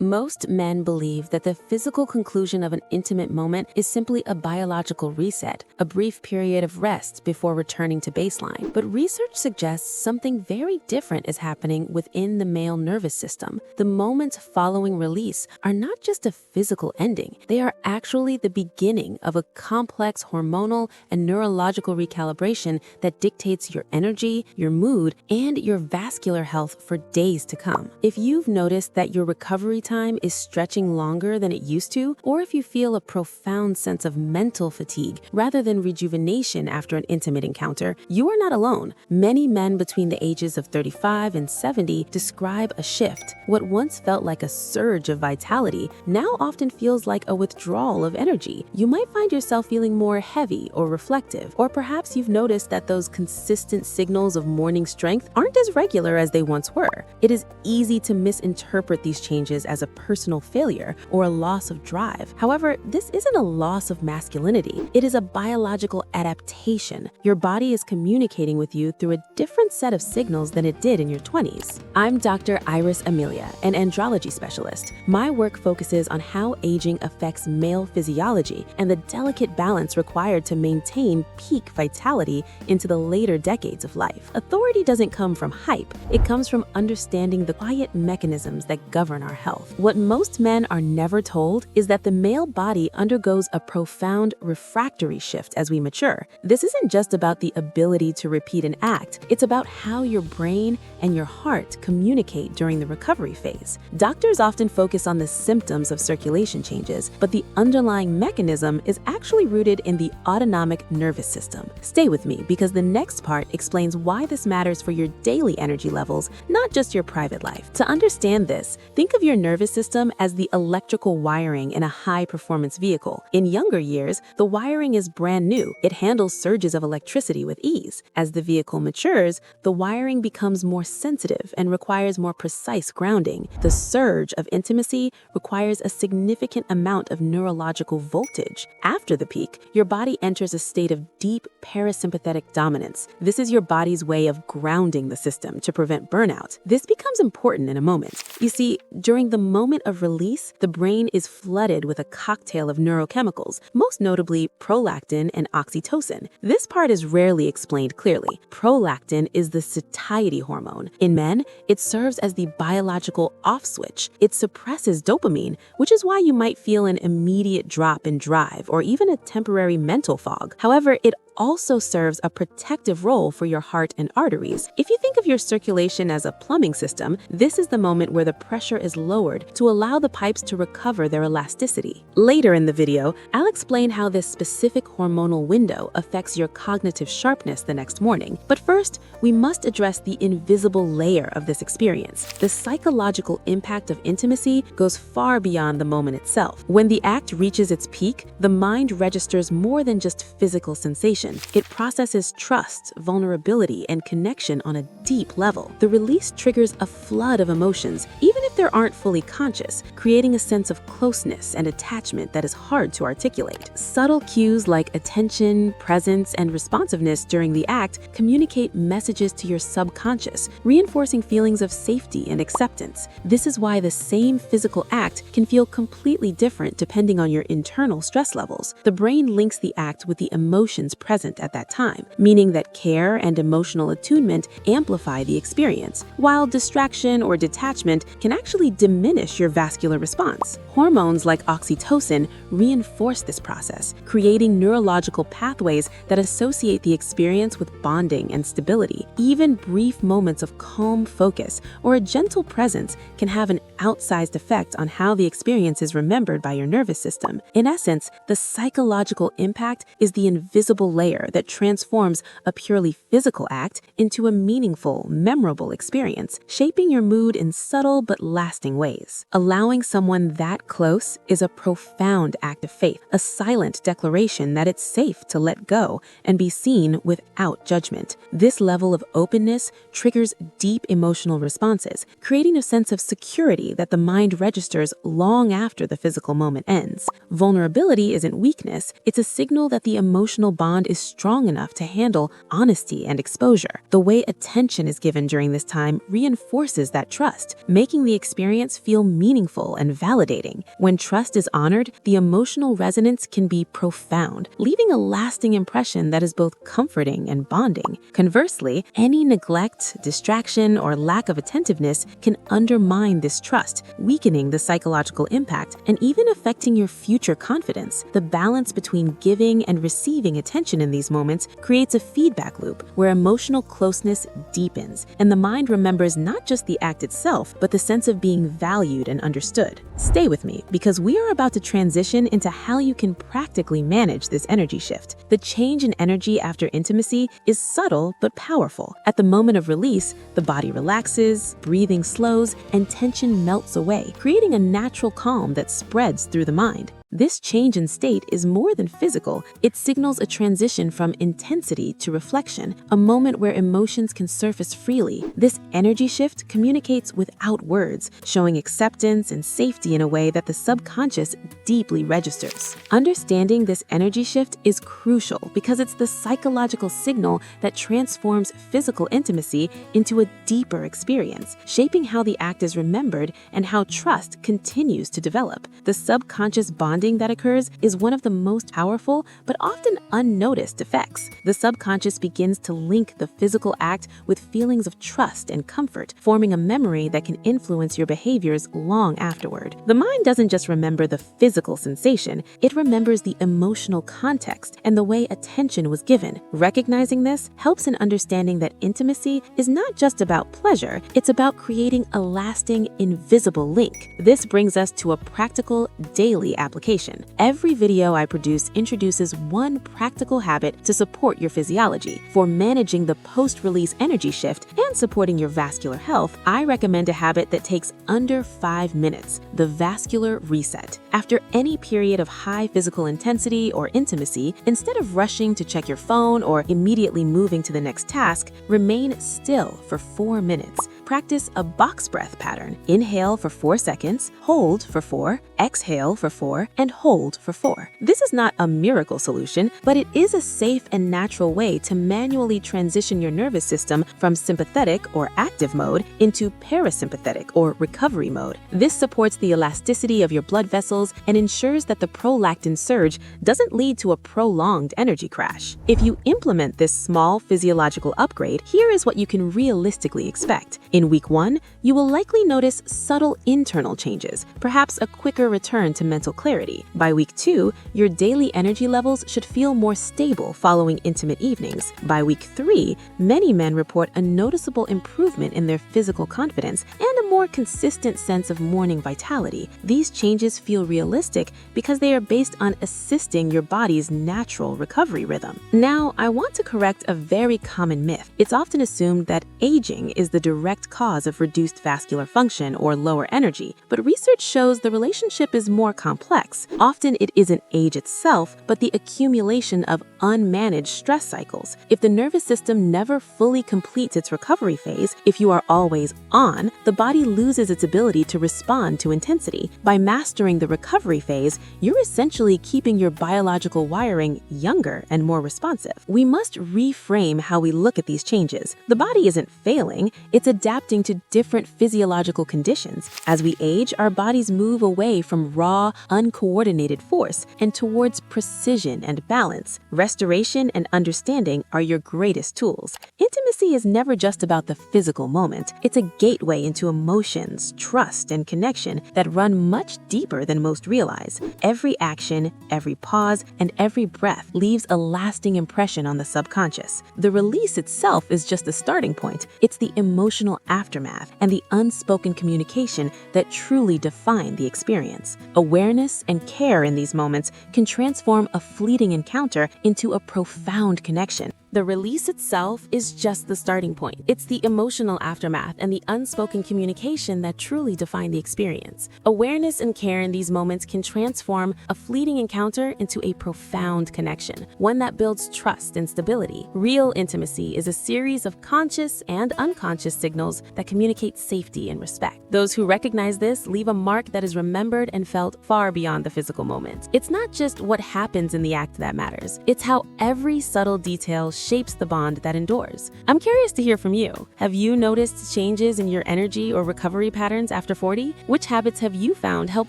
Most men believe that the physical conclusion of an intimate moment is simply a biological reset, a brief period of rest before returning to baseline. But research suggests something very different is happening within the male nervous system. The moments following release are not just a physical ending, they are actually the beginning of a complex hormonal and neurological recalibration that dictates your energy, your mood, and your vascular health for days to come. If you've noticed that your recovery time is stretching longer than it used to, or if you feel a profound sense of mental fatigue rather than rejuvenation after an intimate encounter, you are not alone. Many men between the ages of 35 and 70 describe a shift. What once felt like a surge of vitality now often feels like a withdrawal of energy. You might find yourself feeling more heavy or reflective, or perhaps you've noticed that those consistent signals of morning strength aren't as regular as they once were. It is easy to misinterpret these changes as a personal failure or a loss of drive. However, this isn't a loss of masculinity. It is a biological adaptation. Your body is communicating with you through a different set of signals than it did in your 20s. I'm Dr. Iris Amelia, an andrology specialist. My work focuses on how aging affects male physiology and the delicate balance required to maintain peak vitality into the later decades of life. Authority doesn't come from hype. It comes from understanding the quiet mechanisms that govern our health. What most men are never told is that the male body undergoes a profound refractory shift as we mature. This isn't just about the ability to repeat an act, it's about how your brain and your heart communicate during the recovery phase. Doctors often focus on the symptoms of circulation changes, but the underlying mechanism is actually rooted in the autonomic nervous system. Stay with me because the next part explains why this matters for your daily energy levels, not just your private life. To understand this, think of your nervous system as the electrical wiring in a high-performance vehicle. In younger years, the wiring is brand new. It handles surges of electricity with ease. As the vehicle matures, the wiring becomes more sensitive and requires more precise grounding. The surge of intimacy requires a significant amount of neurological voltage. After the peak, your body enters a state of deep parasympathetic dominance. This is your body's way of grounding the system to prevent burnout. This becomes important in a moment. You see, during the moment of release, the brain is flooded with a cocktail of neurochemicals, most notably prolactin and oxytocin. This part is rarely explained clearly. Prolactin is the satiety hormone. In men, it serves as the biological off switch. It suppresses dopamine, which is why you might feel an immediate drop in drive or even a temporary mental fog. However, it also serves a protective role for your heart and arteries. If you think of your circulation as a plumbing system, this is the moment where the pressure is lowered to allow the pipes to recover their elasticity. Later in the video, I'll explain how this specific hormonal window affects your cognitive sharpness the next morning. But first, we must address the invisible layer of this experience. The psychological impact of intimacy goes far beyond the moment itself. When the act reaches its peak, the mind registers more than just physical sensation. It processes trust, vulnerability, and connection on a deep level. The release triggers a flood of emotions, even if they aren't fully conscious, creating a sense of closeness and attachment that is hard to articulate. Subtle cues like attention, presence, and responsiveness during the act communicate messages to your subconscious, reinforcing feelings of safety and acceptance. This is why the same physical act can feel completely different depending on your internal stress levels. The brain links the act with the emotions present at that time, meaning that care and emotional attunement amplify the experience, while distraction or detachment can actually diminish your vascular response. Hormones like oxytocin reinforce this process, creating neurological pathways that associate the experience with bonding and stability. Even brief moments of calm focus or a gentle presence can have an outsized effect on how the experience is remembered by your nervous system. In essence, the psychological impact is the invisible layer that transforms a purely physical act into a meaningful, memorable experience, shaping your mood in subtle but lasting ways. Allowing someone that close is a profound act of faith, a silent declaration that it's safe to let go and be seen without judgment. This level of openness triggers deep emotional responses, creating a sense of security that the mind registers long after the physical moment ends. Vulnerability isn't weakness, it's a signal that the emotional bond is strong enough to handle honesty and exposure. The way attention is given during this time reinforces that trust, making the experience feel meaningful and validating. When trust is honored, the emotional resonance can be profound, leaving a lasting impression that is both comforting and bonding. Conversely, any neglect, distraction, or lack of attentiveness can undermine this trust, weakening the psychological impact and even affecting your future confidence. The balance between giving and receiving attention in these moments creates a feedback loop where emotional closeness deepens, and the mind remembers not just the act itself, but the sense of being valued and understood. Stay with me, because we are about to transition into how you can practically manage this energy shift. The change in energy after intimacy is subtle but powerful. At the moment of release, the body relaxes, breathing slows, and tension melts away, creating a natural calm that spreads through the mind. This change in state is more than physical. It signals a transition from intensity to reflection, a moment where emotions can surface freely. This energy shift communicates without words, showing acceptance and safety in a way that the subconscious deeply registers. Understanding this energy shift is crucial because it's the psychological signal that transforms physical intimacy into a deeper experience, shaping how the act is remembered and how trust continues to develop. The subconscious bond that occurs is one of the most powerful but often unnoticed effects. The subconscious begins to link the physical act with feelings of trust and comfort, forming a memory that can influence your behaviors long afterward. The mind doesn't just remember the physical sensation, it remembers the emotional context and the way attention was given. Recognizing this helps in understanding that intimacy is not just about pleasure, it's about creating a lasting, invisible link. This brings us to a practical daily application. Every video I produce introduces one practical habit to support your physiology. For managing the post-release energy shift and supporting your vascular health, I recommend a habit that takes under 5 minutes: the vascular reset. After any period of high physical intensity or intimacy, instead of rushing to check your phone or immediately moving to the next task, remain still for 4 minutes. Practice a box breath pattern. Inhale for 4 seconds, hold for 4, exhale for 4, and hold for 4. This is not a miracle solution, but it is a safe and natural way to manually transition your nervous system from sympathetic or active mode into parasympathetic or recovery mode. This supports the elasticity of your blood vessels and ensures that the prolactin surge doesn't lead to a prolonged energy crash. If you implement this small physiological upgrade, here is what you can realistically expect. In week 1, you will likely notice subtle internal changes, perhaps a quicker return to mental clarity. By week 2, your daily energy levels should feel more stable following intimate evenings. By week 3, many men report a noticeable improvement in their physical confidence and a more consistent sense of morning vitality. These changes feel realistic because they are based on assisting your body's natural recovery rhythm. Now, I want to correct a very common myth. It's often assumed that aging is the direct cause of reduced vascular function or lower energy, but research shows the relationship is more complex. Often it isn't age itself, but the accumulation of unmanaged stress cycles. If the nervous system never fully completes its recovery phase, if you are always on, the body loses its ability to respond to intensity. By mastering the recovery phase, you're essentially keeping your biological wiring younger and more responsive. We must reframe how we look at these changes. The body isn't failing, it's adapting to different physiological conditions. As we age, our bodies move away from raw, uncoordinated force and towards precision and balance. Restoration and understanding are your greatest tools. Intimacy is never just about the physical moment. It's a gateway into emotions, trust, and connection that run much deeper than most realize. Every action, every pause, and every breath leaves a lasting impression on the subconscious. The release itself is just the starting point. It's the emotional aftermath and the unspoken communication that truly define the experience. Awareness and care in these moments can transform a fleeting encounter into a profound connection. The release itself is just the starting point. It's the emotional aftermath and the unspoken communication that truly define the experience. Awareness and care in these moments can transform a fleeting encounter into a profound connection, one that builds trust and stability. Real intimacy is a series of conscious and unconscious signals that communicate safety and respect. Those who recognize this leave a mark that is remembered and felt far beyond the physical moment. It's not just what happens in the act that matters, it's how every subtle detail shapes the bond that endures. I'm curious to hear from you. Have you noticed changes in your energy or recovery patterns after 40? Which habits have you found help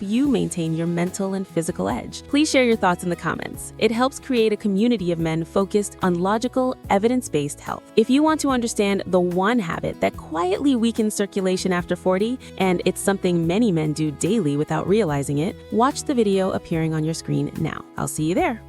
you maintain your mental and physical edge? Please share your thoughts in the comments. It helps create a community of men focused on logical, evidence-based health. If you want to understand the one habit that quietly weakens circulation after 40, and it's something many men do daily without realizing it, watch the video appearing on your screen now. I'll see you there.